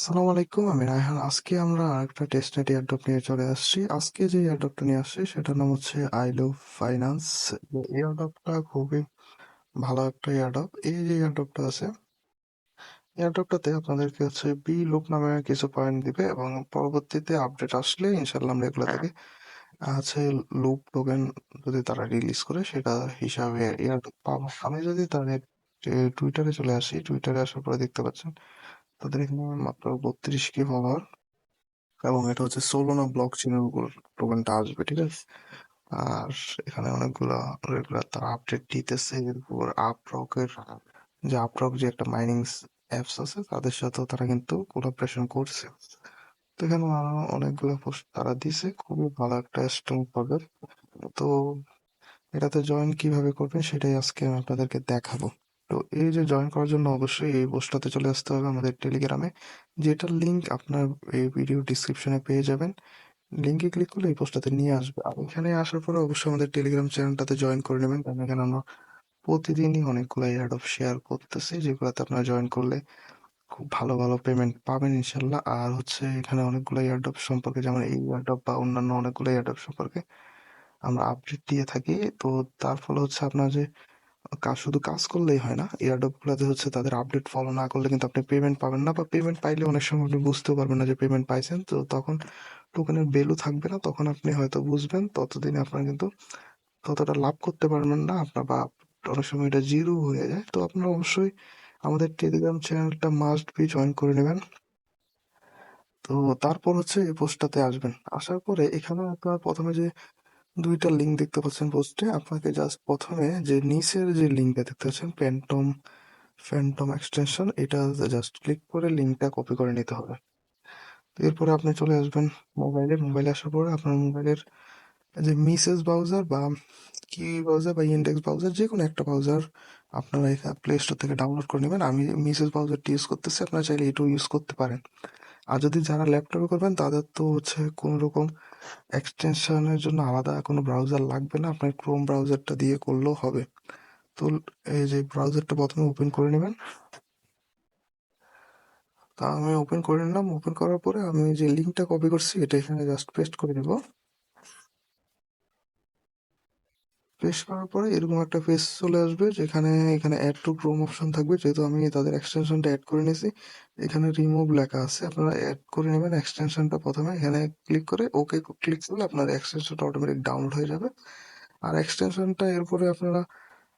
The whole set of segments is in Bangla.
আসসালামু আলাইকুম, আমি রায়হান। আজকে আমরা আরেকটা টেস্টনেট এয়ারড্রপ নিয়ে চলে আসছি। আজকে যে এয়ারড্রপটা নিয়ে আসছি সেটার নাম হচ্ছে আই লাভ ফাইন্যান্স। এয়ারড্রপটা খুবই ভালো একটা এয়ারড্রপ। এই যে এয়ারড্রপটা আছে, এয়ারড্রপটাতে আপনাদেরকে হচ্ছে বি লুপ নামে কিছু পয়েন্ট দিবে এবং পরবর্তীতে আপডেট আসলে ইনশাল্লাহ আমরা এগুলো থেকে আছে লুপ টোকেন যদি তারা রিলিজ করে সেটা হিসাবে এয়ারড্রপ পাবো। আমি যদি তাদের টুইটারে চলে আসি, টুইটারে আসার পরে দেখতে পাচ্ছেন তাদের এখানে মাত্র 32 কে ফলোয়ার এবং এটা হচ্ছে সোলোনা ব্লক চেনের উপর টোকেনটা আসবে, ঠিক আছে। আর এখানে অনেকগুলা রেগুলার তারা আপডেট দিতেছে। এরপর আপরক যে একটা মাইনিং অ্যাপস আছে তাদের সাথেও তারা কিন্তু কোলাবরেশন করছে। তো এখানে আরো অনেকগুলো পোস্ট তারা দিছে, খুবই ভালো একটা স্ট্রং পাবে। তো এটাতে জয়েন কিভাবে করবেন সেটাই আজকে আমি আপনাদেরকে দেখাবো। তো এই যে জয়েন করার জন্য অবশ্যই এই পোস্টটাতে চলে আসতে হবে আমাদের টেলিগ্রামে, যেটার লিঙ্ক আপনার এই ভিডিও ডিসক্রিপশনে পেয়ে যাবেন। লিঙ্কে ক্লিক করলে এই পোস্টটাতে নিয়ে আসবে। আর এখানে আসার পরে অবশ্যই আমাদের টেলিগ্রাম চ্যানেলটাতে জয়েন করে নেবেন, কারণ এখানে আমরা প্রতিদিনই অনেকগুলো এয়ারড্রপ শেয়ার করতেছি, যেগুলোতে আপনারা জয়েন করলে খুব ভালো ভালো পেমেন্ট পাবেন ইনশাল্লাহ। আর হচ্ছে এখানে অনেকগুলো এয়ারড্রপ সম্পর্কে, যেমন এই এয়ারড্রপ বা অন্যান্য অনেকগুলো এয়ারড্রপ সম্পর্কে আমরা আপডেট দিয়ে থাকি। তো তার ফলে হচ্ছে আপনার যে শুধু কাজ করলেই হয় না, এয়ারড্রপ গুলাতে হচ্ছে তাদের আপডেট ফলো না করলে কিন্তু আপনি পেমেন্ট পাবেন না, বা পেমেন্ট পাইলে অনেক সময় আপনি বুঝতেও পারবেন না যে পেমেন্ট পাইছেন। তো তখন টোকেনের ভ্যালু থাকবে না, তখন আপনি হয়তো বুঝবেন, ততদিনে আপনার কিন্তু ততটা লাভ করতে পারবেন না আপনার, বা অনেক সময় এটা জিরো হয়ে যায়। তো আপনারা অবশ্যই আমাদের টেলিগ্রাম চ্যানেলটা মাস্ট বি জয়েন করে নেবেন। তো তারপর হচ্ছে এই পোস্টটাতে আসবেন। আসার পরে এখানে আপনার প্রথমে যে দুইটা লিঙ্ক দেখতে পাচ্ছেন পোস্টে, আপনাকে জাস্ট প্রথমে যে নিচের যে লিঙ্কটা দেখতে পাচ্ছেন ফ্যান্টম এক্সটেনশন, এটা জাস্ট ক্লিক করে লিঙ্কটা কপি করে নিতে হবে। এরপরে আপনি চলে আসবেন মোবাইলে আসার পরে আপনার মোবাইলের যে মিসেস ব্রাউজার বা কিউই ব্রাউজার বা ইন্ডেক্স ব্রাউজার, যে কোনো একটা ব্রাউজার আপনারা এখানে প্লে স্টোর থেকে ডাউনলোড করে নেবেন। আমি মিসেস ব্রাউজারটি ইউজ করতেছি, আপনারা চাইলে এটাও ইউজ করতে পারেন। আর যদি যারা ল্যাপটপে করবেন তাদের তো হচ্ছে কোনো রকম এক্সটেনশনের জন্য আলাদা কোনো ব্রাউজার লাগবে না, আপনার ক্রোম ব্রাউজারটা দিয়ে করলেও হবে। তো এই যে ব্রাউজারটা প্রথমে ওপেন করে নেবেন। তা আমি ওপেন করে নিলাম। ওপেন করার পরে আমি যে লিঙ্কটা কপি করছি এটা এখানে জাস্ট পেস্ট করে দেবো। পেস্ট করার পরে এরকম একটা পেজ চলে আসবে, যেখানে এখানে অ্যাড টু ক্রোম অপশন থাকবে। যেহেতু আমি তাদের এক্সটেনশনটা অ্যাড করে নিয়েছি, এখানে রিমুভ লেখা আছে, আপনারা অ্যাড করে নেবেন এক্সটেনশনটা। প্রথমে এখানে ক্লিক করে ওকে ক্লিক করলে আপনার এক্সটেনশনটা অটোমেটিক ডাউনলোড হয়ে যাবে। আর এক্সটেনশনটা এরপরে আপনারা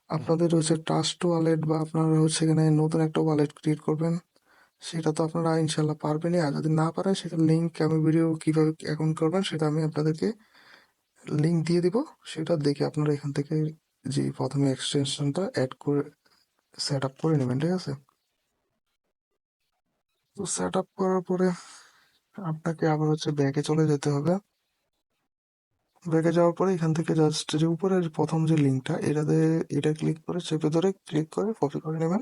আপনাদের হচ্ছে ট্রাস্ট ওয়ালেট বা আপনারা হচ্ছে এখানে নতুন একটা ওয়ালেট ক্রিয়েট করবেন, সেটা তো আপনারা ইনশাল্লাহ পারবেনই। আর যদি না পারেন সেটার লিঙ্ক আমি ভিডিও কিভাবে অ্যাকাউন্ট করবেন সেটা আমি আপনাদেরকে লিঙ্ক দিয়ে দিব। সেটা দেখে আপনারা এখান থেকে যে প্রথমে এক্সটেনশনটা অ্যাড করে সেট আপ করে নেবেন, ঠিক আছে। তো সেট আপ করার পরে আপনাকে আবার হচ্ছে ব্যাকে চলে যেতে হবে। ব্যাকে যাওয়ার পরে এখান থেকে জাস্ট যে উপরের প্রথম যে লিঙ্কটা, এটা ক্লিক করে চেপে ধরে ক্লিক করে কপি করে নেবেন।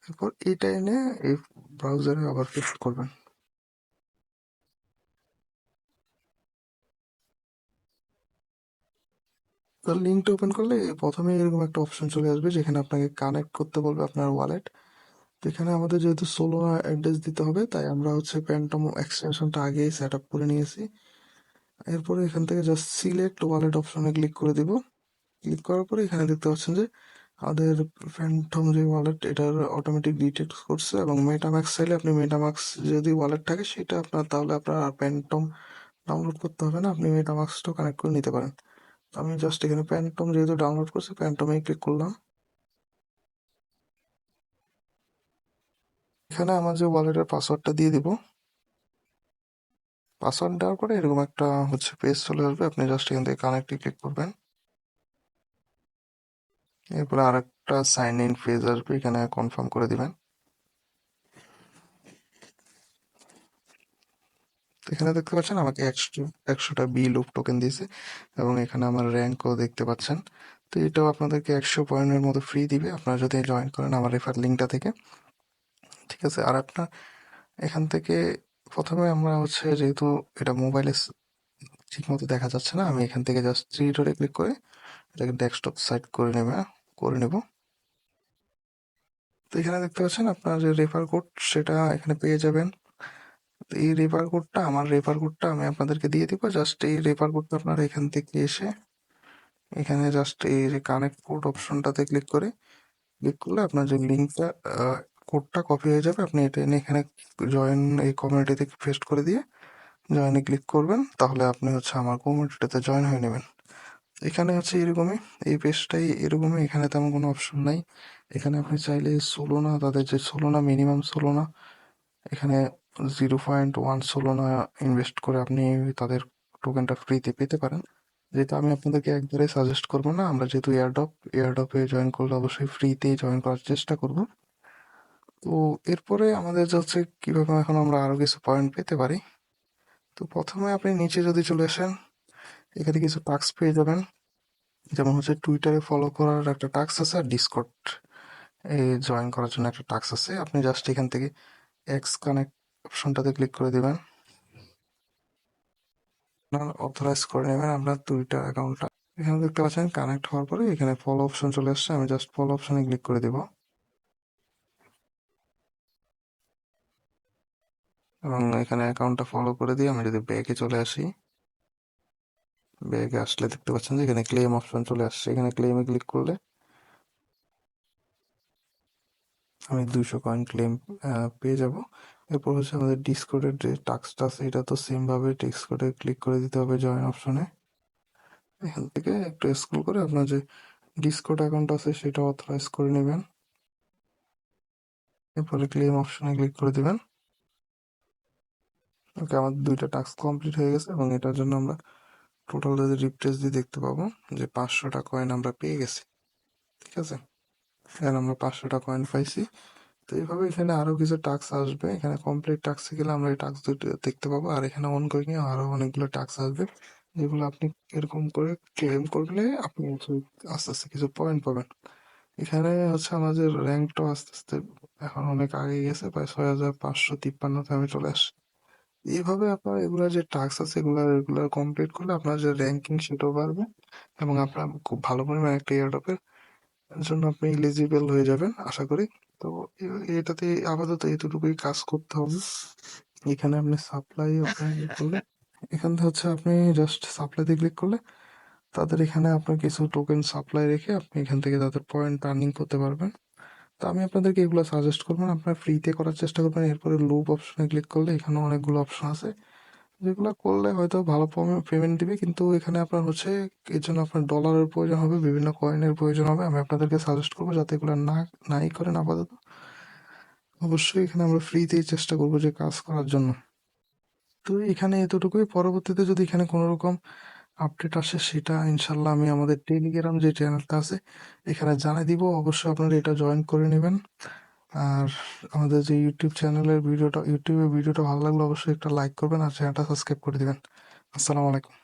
এরপর এটা এনে এই ব্রাউজারে আবার পেস্ট করবেন। তো লিঙ্কটা ওপেন করলে প্রথমে এরকম একটা অপশন চলে আসবে, যেখানে আপনাকে কানেক্ট করতে বলবে আপনার ওয়ালেট। তো এখানে আমাদের যেহেতু সোলো অ্যাড্রেস দিতে হবে, তাই আমরা হচ্ছে প্যান্টম এক্সটেনশনটা আগেই সেট আপ করে নিয়েছি। এরপরে এখান থেকে জাস্ট সিলেক্ট ওয়ালেট অপশনে ক্লিক করে দিব। ক্লিক করার পরে এখানে দেখতে পাচ্ছেন যে আমাদের ফ্যান্টম যে ওয়ালেট, এটার অটোমেটিক ডিটেক্ট করছে। এবং মেটাম্যাক্স চাইলে আপনি মেটাম্যাক্স যদি ওয়ালেট থাকে সেটা আপনার, তাহলে আপনার প্যান্টম ডাউনলোড করতে হবে না, আপনি মেটাম্যাক্সটাও কানেক্ট করে নিতে পারেন। তো আমি জাস্ট এখানে প্যান্টম যেহেতু ডাউনলোড করছি, প্যান্টমে ক্লিক করলাম। এখানে আমার যে ওয়ালেটের পাসওয়ার্ডটা দিয়ে দিব। পাসওয়ার্ড দেওয়ার পরে এরকম একটা হচ্ছে পেজ চলে আসবে, আপনি জাস্ট এখান থেকে কানেক্টে ক্লিক করবেন। এরপরে আরেকটা সাইন ইন পেজ আসবে, এখানে কনফার্ম করে দিবেন। তো এখানে দেখতে পাচ্ছেন আমাকে 100টা বি লুপ টোকেন দিয়েছে, এবং এখানে আমার র্যাঙ্কও দেখতে পাচ্ছেন। তো এটাও আপনাদেরকে 100 পয়েন্টের মতো ফ্রি দিবে আপনারা যদি জয়েন করেন আমার রেফার লিঙ্কটা থেকে, ঠিক আছে। আর আপনার এখান থেকে প্রথমে আমরা হচ্ছে, যেহেতু এটা মোবাইলে ঠিক মতো দেখা যাচ্ছে না, আমি এখান থেকে জাস্ট থ্রি ডটে ক্লিক করে এটাকে ডেস্কটপ সাইট করে নেব। তো এখানে দেখতে পাচ্ছেন আপনার যে রেফার কোড সেটা এখানে পেয়ে যাবেন। তো এই রেফার কোডটা আমি আপনাদেরকে দিয়ে দিব। জাস্ট এই রেফার কোডটা আপনারা এখান থেকে এসে এখানে জাস্ট এই যে কানেক্ট কোড অপশনটাতে ক্লিক করলে আপনার যে লিঙ্কটা কোডটা কপি হয়ে যাবে। আপনি এটা এনে এখানে জয়েন এই কমিউনিটিতে পেস্ট করে দিয়ে জয়েনে ক্লিক করবেন, তাহলে আপনি হচ্ছে আমার কমিউনিটিতে জয়েন হয়ে নেবেন। এখানে হচ্ছে এরকমই, এই পেজটাই এরকমই, এখানে তেমন কোনো অপশন নাই। এখানে আপনি চাইলে সোলোনা, তাদের যে সোলোনা মিনিমাম সোলোনা, এখানে 0.1 সোলোনা ইনভেস্ট করে আপনি তাদের টোকেনটা ফ্রিতে পেতে পারেন। যেহেতু আমি আপনাদেরকে একবারে সাজেস্ট করবো না, আমরা যেহেতু এয়ারড্রপে জয়েন করলে অবশ্যই ফ্রিতেই জয়েন করার চেষ্টা করব। তো এরপরে আমাদের যে হচ্ছে কিভাবে এখন আমরা আরো কিছু পয়েন্ট পেতে পারি। তো প্রথমে আপনি নিচে যদি চলে আসেন, এখানে কিছু টাস্ক পেয়ে যাবেন। যেমন হচ্ছে টুইটারে ফলো করার একটা টাস্ক আছে, আর ডিসকর্ড এ জয়েন করার জন্য একটা টাস্ক আছে। আপনি জাস্ট এখান থেকে এক্স কানেক্ট অপশনটাতে ক্লিক করে দিবেন, অথরাইজ করে নেবেন আপনার টুইটার অ্যাকাউন্টটা। এখানে দেখতে পাচ্ছেন কানেক্ট হওয়ার পরে এখানে ফলো অপশন চলে আসছে, আমি জাস্ট ফলো অপশনে ক্লিক করে দেব এবং এখানে অ্যাকাউন্টটা ফলো করে দিয়ে আমি যদি ব্যাগে চলে আসি, ব্যাগে আসলে দেখতে পাচ্ছেন যে এখানে ক্লেম অপশন চলে আসছে। এখানে ক্লেমে ক্লিক করলে আমি 200 কয়েন ক্লেম পেয়ে যাব। এরপর হচ্ছে আমাদের ডিসকর্ডের যে টাস্কটা আছে, এটা তো সেম ভাবে ডিসকর্ডে ক্লিক করে দিতে হবে জয়েন অপশনে। এখান থেকে একটু স্ক্রল করে আপনার যে ডিসকর্ড অ্যাকাউন্ট আছে সেটা অথরাইজ করে নেবেন। এরপরে ক্লেম অপশনে ক্লিক করে দিবেন। ওকে, আমাদের 2টা টাস্ক কমপ্লিট হয়ে গেছে এবং এটার জন্য আমরা টোটাল যদি রিফ্রেশ দিয়ে দেখতে পাবো যে 500টা কয়েন আমরা পেয়ে গেছি। ঠিক আছে, এখানে আমরা 500টা কয়েন পাইছি। তো এইভাবে এখানে আরো কিছু টাস্ক আসবে। এখানে কমপ্লিট টাস্কে গেলে আমরা এই টাস্ক দুটো দেখতে পাবো, আর এখানে অনগোয়িং এ আরো অনেকগুলো টাস্ক আসবে, যেগুলো আপনি এরকম করে ক্লেম করলে আপনি হচ্ছে আস্তে আস্তে কিছু পয়েন্ট পাবেন। এখানে হচ্ছে আমাদের র্যাঙ্কটাও আস্তে আস্তে এখন অনেক আগে গেছে, প্রায় 6553তে আমি চলে আসছি। এইভাবে আপনার এগুলা যে টাস্ক আছে এগুলা রেগুলার কমপ্লিট করলে আপনার যে র্যাঙ্কিং সেটাও বাড়বে এবং আপনার খুব ভালো পরিমাণে একটা এয়ারড্রপের জন্য আপনি এলিজিবল হয়ে যাবেন আশা করি। তো এটাতে আপাতত এতটুকুই কাজ করতে হবে। এখানে আপনি সাপ্লাই করলে, এখান থেকে হচ্ছে আপনি জাস্ট সাপ্লাইতে ক্লিক করলে তাদের এখানে আপনার কিছু টোকেন সাপ্লাই রেখে আপনি এখান থেকে তাদের পয়েন্ট আর্নিং করতে পারবেন। তো আমি আপনাদেরকে এগুলো সাজেস্ট করবো না, আপনারা ফ্রিতে করার চেষ্টা করবেন। এরপরে লুপ অপশনে ক্লিক করলে এখানে অনেকগুলো অপশন আছে, যেগুলো করলে হয়তো ভালো পেমেন্ট দিবে, কিন্তু এখানে আপনার হচ্ছে এর জন্য আপনার ডলারের প্রয়োজন হবে, বিভিন্ন কয়েনের প্রয়োজন হবে। আমি আপনাদেরকে সাজেস্ট করবো যাতে এগুলো নাই করেন আপাতত। অবশ্যই এখানে আমরা ফ্রিতেই চেষ্টা করবো যে কাজ করার জন্য। তো এখানে এতটুকুই, পরবর্তীতে যদি এখানে কোনো রকম আপডেট আসে সেটা ইনশাল্লাহ আমি আমাদের টেলিগ্রাম যে চ্যানেলটা আছে এখানে জানিয়ে দিব। অবশ্যই আপনারা এটা জয়েন করে নেবেন। আর আমাদের যে ইউটিউবে ভিডিওটা ভালো লাগলে অবশ্যই একটা লাইক করবেন আর চ্যানেলটা সাবস্ক্রাইব করে দিবেন। আসসালামু আলাইকুম।